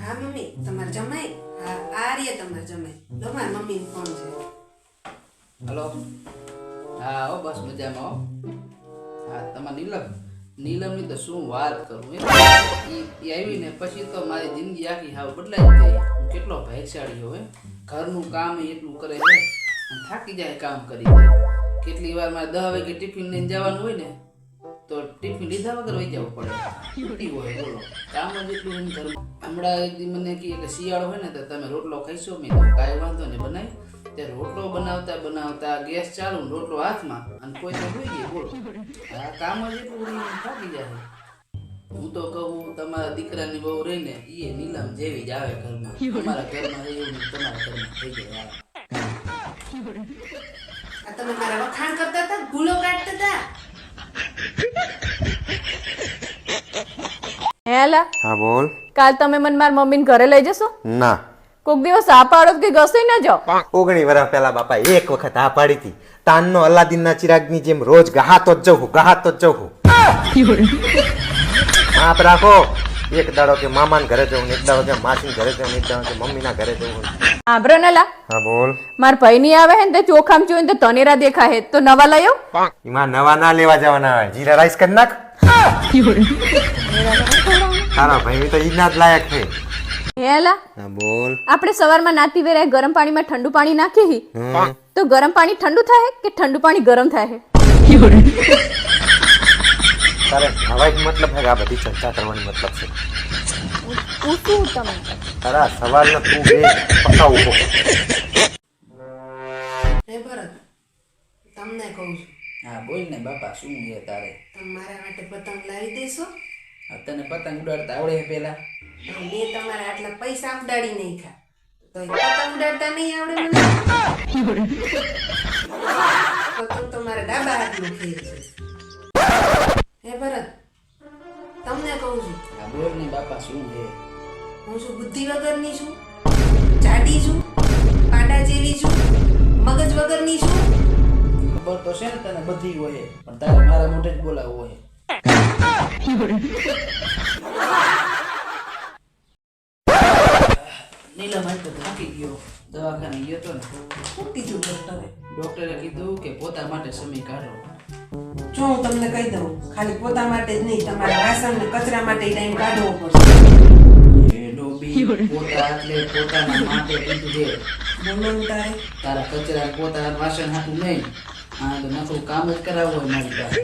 હા મમ્મી, તમાર જમાઈ? હા, આ રે તમાર જમાઈ. લો માર મમ્મીનો ફોન છે. હલો. હા હો, બસ મજામાં હો. હા, તમારે નીલમની તો શું વાત કરું એ આવી ને પછી તો મારી જિંદગી આખી હાવ બદલાઈ ગઈ. હું કેટલો ભાગ્યશાળી હવે. ઘરનું કામ એટલું કરે છે અને થાકી જાય કામ કરી. કેટલી વાર મારે 10 વાગે ટિફિન લઈને જવાનું હોય ને તો ટિફિન લીધા વગર વહી જવું પડે. છૂટી હોય બોલો, કામ જ એટલું એમ ઘર. હમણાં એક દી મને કહે કે શિયાળો હોય ને તો તમે રોટલો ખાઈશો? મેં કીધું કાંઈ વાંધો ને બનાવી. ત્યારે રોટલો બનાવતા ગેસ ચાલુ, રોટલો હાથમાં અને કોઈ તો હોઈ ગઈ બોલો. આ કામ જ એટલું થાકી જાય. હું તો કહું તમારા દીકરાની બહુ રહીને એ નીલમ જેવી જ આવે ઘરમાં. તમારા ઘરમાં એવું તમારા ઘરમાં થઈ જાય. આ તમે મારા વખાણ કરતા હતા, ભૂલો કાઢતા હતા. હેલા હા બોલ. કાલ તમે મને માર મમ્મીને ઘરે લઈ જશો? ના, કોક દિવસ આ પાડો કે ઘસી ન જાઓ. 19 વર્ષ પહેલા બાપા એક વખત આ પાડી હતી. તાનનો અલાદીનના ચિરાગની જેમ રોજ ગહાતો જ જવું. માપ રાખો. એક દાડો કે મામાને ઘરે જવું, એક દાડો કે માસીને ઘરે જવું, એક દાડો કે મમ્મીના ઘરે જવું. આંભરો નેલા હા બોલ. માર ભાઈ ની આવે હે ને તે ચોખામ જોઈને તો તનેરા દેખાય હે તો નવા લઈ આવ. એમાં નવા ના લેવા જવાના હોય. જીરા રાઈસ કરી નાખ. તારા ભાઈ તો ઈના જ લાયક છે. હેલા હા બોલ. આપણે સવારમાં નાતી વેરાય ગરમ પાણીમાં ઠંડુ પાણી નાખી તો ગરમ પાણી ઠંડુ થાય કે ઠંડુ પાણી ગરમ થાય? તારે હવાઈ મતલબ છે કે આ બધી ચર્ચા કરવાની મતલબ છે? પૂછું તમે તારા સવાલનો તું બે પક્કા ઉભો. હે ભરત, તમને કહું છું, હા બોલ ને બાપા, શું છે તારે? તમે મારા માટે પતંગ લાવી દેશો? આ તને પતંગ ઉડાડતા આવડે છે પેલા? મેં તમારા આટલા પૈસા ઉડાડી નાખ્યા તો પતંગ ઉડાડતા નહીં આવડે મને? પતંગ તો મારા ડાબા હાથનો ખેલ છે. હે ભરત, તમને કહું છું, આ બોલ ને બાપા, શું છે? હું શું બુદ્ધિ વગરની છું? જાડી છું? પાડા જેવી છું? મગજ વગરની છું? ખબર તો છે ને તને બધી હોય, પણ તારે મારા મોઢે જ બોલાવવું હોય. નીલમ આજ તો થાકી ગયો, દવાખાને ગયો તો ને. શું કીધું ડોક્ટરે? ડોક્ટરે કીધું કે પોતા માટે સમય કાઢો. જો હું તમને કહી દઉં, ખાલી પોતા માટે જ નહીં, તમારા વાસણ ને કચરા માટે ટાઈમ કાઢવો પડશે. એ ડોબી, પોતા એટલે પોતાના માટે કીધું છે. બોલો ને તારે. તારા કચરા પોતા વાસણ હાથું નહીં, આ તો નકરું કામ જ કરાવવું હોય મારી પાસે.